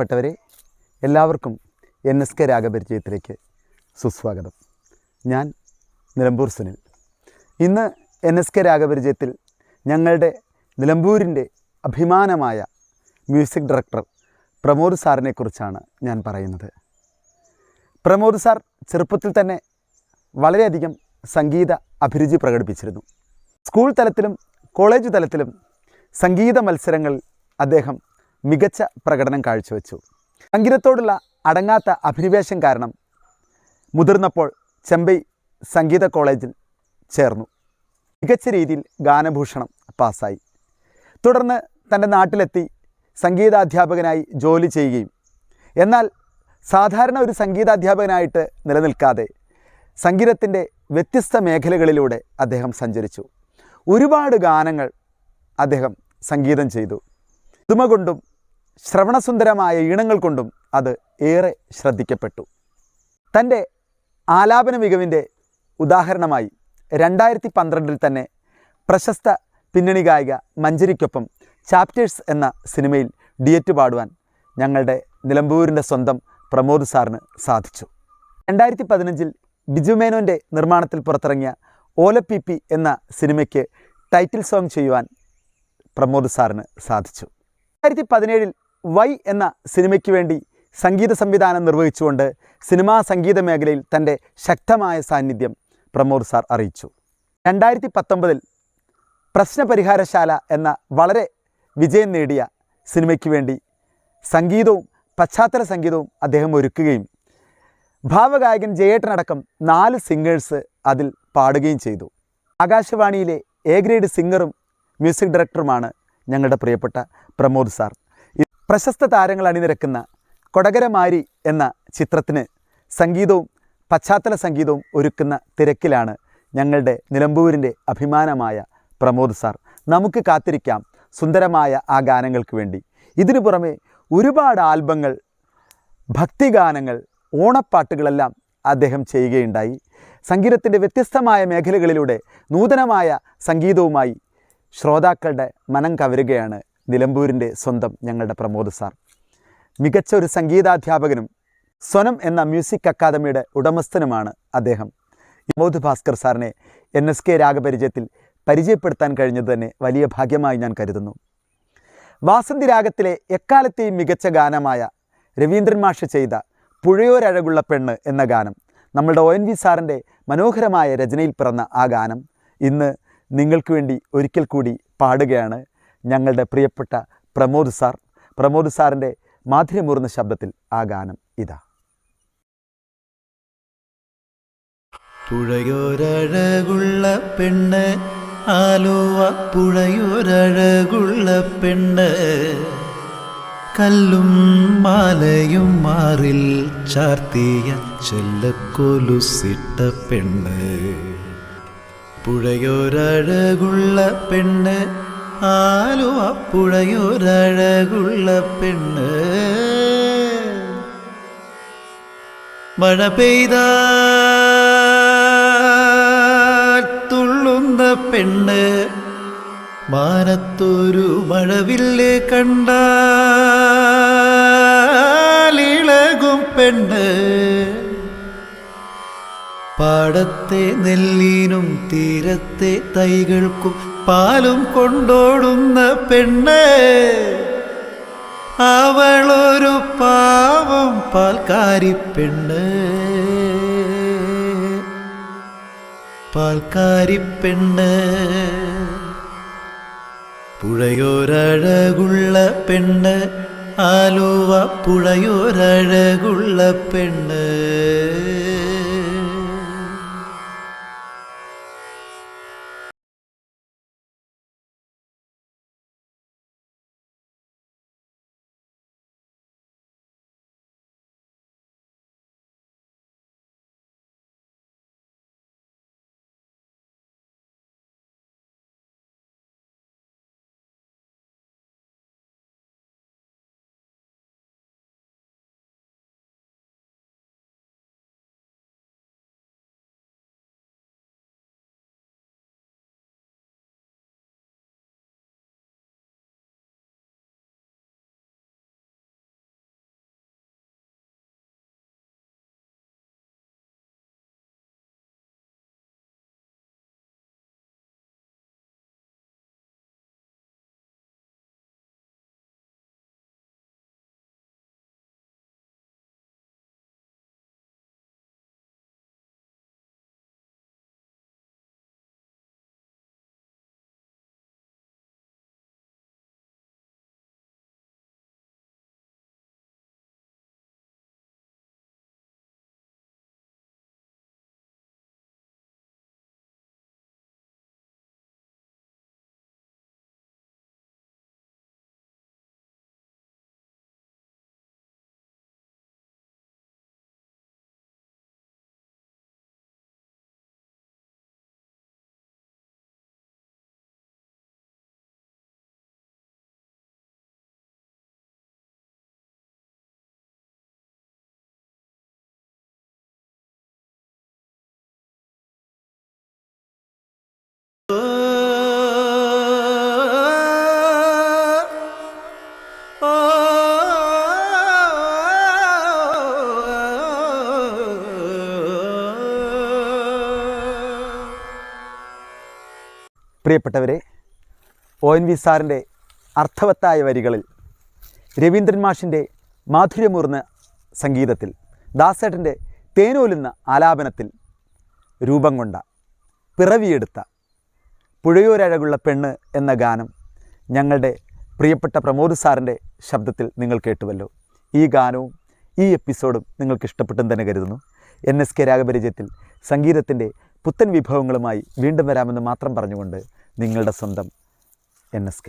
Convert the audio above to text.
പ്രിയപ്പെട്ടവരെ, എല്ലാവർക്കും NSK രാഗപരിചയത്തിലേക്ക് സുസ്വാഗതം. ഞാൻ നിലമ്പൂർ സുനിൽ. ഇന്ന് NSK രാഗപരിചയത്തിൽ ഞങ്ങളുടെ നിലമ്പൂരിൻ്റെ അഭിമാനമായ മ്യൂസിക് ഡയറക്ടർ പ്രമോദ് സാറിനെക്കുറിച്ചാണ് ഞാൻ പറയുന്നത്. പ്രമോദ് സാർ ചെറുപ്പത്തിൽ തന്നെ വളരെയധികം സംഗീത അഭിരുചി പ്രകടിപ്പിച്ചിരുന്നു. സ്കൂൾ തലത്തിലും കോളേജ് തലത്തിലും സംഗീത മത്സരങ്ങളിൽ അദ്ദേഹം മികച്ച പ്രകടനം കാഴ്ചവെച്ചു. സംഗീതത്തോടുള്ള അടങ്ങാത്ത അഭിനിവേശം കാരണം മുതിർന്നപ്പോൾ ചെമ്പൈ സംഗീത കോളേജിൽ ചേർന്നു. മികച്ച രീതിയിൽ ഗാനഭൂഷണം പാസ്സായി. തുടർന്ന് തൻ്റെ നാട്ടിലെത്തി സംഗീതാധ്യാപകനായി ജോലി ചെയ്യുകയും, എന്നാൽ സാധാരണ ഒരു സംഗീതാധ്യാപകനായിട്ട് നിലനിൽക്കാതെ സംഗീതത്തിൻ്റെ വ്യത്യസ്ത മേഖലകളിലൂടെ അദ്ദേഹം സഞ്ചരിച്ചു. ഒരുപാട് ഗാനങ്ങൾ അദ്ദേഹം സംഗീതം ചെയ്തു. പുതുമ കൊണ്ടും ശ്രവണസുന്ദരമായ ഈണങ്ങൾ കൊണ്ടും അത് ഏറെ ശ്രദ്ധിക്കപ്പെട്ടു. തൻ്റെ ആലാപന മികവിൻ്റെ ഉദാഹരണമായി 2012 തന്നെ പ്രശസ്ത പിന്നണി ഗായിക മഞ്ജരിക്കൊപ്പം ചാപ്റ്റേഴ്സ് എന്ന സിനിമയിൽ ഡ്യുയറ്റ് പാടുവാൻ ഞങ്ങളുടെ നിലമ്പൂരിൻ്റെ സ്വന്തം പ്രമോദ് സാറിന് സാധിച്ചു. 2015 ബിജു മേനോൻ്റെ നിർമ്മാണത്തിൽ പുറത്തിറങ്ങിയ ഓലപ്പിപ്പി എന്ന സിനിമയ്ക്ക് ടൈറ്റിൽ സോങ് ചെയ്യുവാൻ പ്രമോദ് സാറിന് സാധിച്ചു. 2017 വൈ എന്ന സിനിമയ്ക്ക് വേണ്ടി സംഗീത സംവിധാനം നിർവഹിച്ചുകൊണ്ട് സിനിമാ സംഗീത മേഖലയിൽ തൻ്റെ ശക്തമായ സാന്നിധ്യം പ്രമോദ് സാർ അറിയിച്ചു. 2019 പ്രശ്നപരിഹാരശാല എന്ന വളരെ വിജയം നേടിയ സിനിമയ്ക്ക് വേണ്ടി സംഗീതവും പശ്ചാത്തല സംഗീതവും അദ്ദേഹം ഒരുക്കുകയും ഭാവഗായകൻ ജയേട്ടനടക്കം 4 സിംഗേഴ്സ് അതിൽ പാടുകയും ചെയ്തു. ആകാശവാണിയിലെ എ ഗ്രേഡ് സിംഗറും മ്യൂസിക് ഡയറക്ടറുമാണ് ഞങ്ങളുടെ പ്രിയപ്പെട്ട പ്രമോദ് സാർ. പ്രശസ്ത താരങ്ങൾ അണിനിരക്കുന്ന കൊടകരമാരി എന്ന ചിത്രത്തിന് സംഗീതവും പശ്ചാത്തല സംഗീതവും ഒരുക്കുന്ന തിരക്കിലാണ് ഞങ്ങളുടെ നിലമ്പൂരിൻ്റെ അഭിമാനമായ പ്രമോദ് സാർ. നമുക്ക് കാത്തിരിക്കാം സുന്ദരമായ ആ ഗാനങ്ങൾക്ക് വേണ്ടി. ഇതിനു പുറമെ ഒരുപാട് ആൽബങ്ങൾ, ഭക്തിഗാനങ്ങൾ, ഓണപ്പാട്ടുകളെല്ലാം അദ്ദേഹം ചെയ്യുകയുണ്ടായി. സംഗീതത്തിൻ്റെ വ്യത്യസ്തമായ മേഖലകളിലൂടെ നൂതനമായ സംഗീതവുമായി ശ്രോതാക്കളുടെ മനം കവരുകയാണ് നിലമ്പൂരിൻ്റെ സ്വന്തം ഞങ്ങളുടെ പ്രമോദ് സാർ. മികച്ച ഒരു സംഗീതാധ്യാപകനും സ്വനം എന്ന മ്യൂസിക് അക്കാദമിയുടെ ഉടമസ്ഥനുമാണ് അദ്ദേഹം. പ്രമോദ് ഭാസ്കർ സാറിനെ NSK രാഗപരിചയത്തിൽ പരിചയപ്പെടുത്താൻ കഴിഞ്ഞത് തന്നെ വലിയ ഭാഗ്യമായി ഞാൻ കരുതുന്നു. വാസന്തി രാഗത്തിലെ എക്കാലത്തെയും മികച്ച ഗാനമായ രവീന്ദ്രൻ മാഷ് ചെയ്ത പുഴയോരഴകുള്ള പെണ്ണ് എന്ന ഗാനം, നമ്മളുടെ ONV സാറിൻ്റെ മനോഹരമായ രചനയിൽ പിറന്ന ആ ഗാനം ഇന്ന് നിങ്ങൾക്ക് വേണ്ടി ഒരിക്കൽ കൂടി പാടുകയാണ് ഞങ്ങളുടെ പ്രിയപ്പെട്ട പ്രമോദ് സാർ. പ്രമോദ് സാറിൻ്റെ മാധുര്യമൂർന്ന ശബ്ദത്തിൽ ആ ഗാനം ഇതാ. പുഴയോരഴകുള്ള പെണ്ണ്, ആലുവ പുഴയോരഴകുള്ള പെണ്ണ്, കല്ലും മാലയും മാറിൽ ചാർത്തിയ ചെല്ലക്കൊലുസിട്ട പെണ്ണ്. പുഴയോരഴകുള്ള പെണ്ണ്, ആലുവ പുഴയോരഴകുള്ള പെണ്ണ്, മഴ പെയ്താൽ തുള്ളുന്ന പെണ്ണ്, മാനത്തൊരു മഴവില്ല് കണ്ടാലിളകും പെണ്ണ്, പാടത്തെ നെല്ലിനും തീരത്തെ തൈകൾക്കും പാലും കൊണ്ടോടുന്ന പെണ്ണ്, അവളൊരു പാവം പാൽക്കാരിപ്പെണ്ണ്, പാൽക്കാരിപ്പെണ്ണ്. പുഴയോരഴകുള്ള പെണ്ണ്, ആലുവ പുഴയോരഴകുള്ള പെണ്ണ്. പ്രിയപ്പെട്ടവരെ, ONV സാറിൻ്റെ അർത്ഥവത്തായ വരികളിൽ, രവീന്ദ്രൻ മാഷിൻ്റെ മാധുര്യമൂർന്ന സംഗീതത്തിൽ, ദാസേട്ടൻ്റെ തേനോലുന്ന ആലാപനത്തിൽ രൂപം കൊണ്ട, പിറവിയെടുത്ത പുഴയോരഴകുള്ള പെണ്ണ് എന്ന ഗാനം ഞങ്ങളുടെ പ്രിയപ്പെട്ട പ്രമോദ് സാറിൻ്റെ ശബ്ദത്തിൽ നിങ്ങൾ കേട്ടുവല്ലോ. ഈ ഗാനവും ഈ എപ്പിസോഡും നിങ്ങൾക്ക് ഇഷ്ടപ്പെട്ടെന്ന് തന്നെ കരുതുന്നു. NSK രാഗപരിചയത്തിൽ സംഗീതത്തിൻ്റെ പുത്തൻ വിഭവങ്ങളുമായി വീണ്ടും വരാമെന്ന് മാത്രം പറഞ്ഞുകൊണ്ട് നിങ്ങളുടെ സ്വന്തം NSK.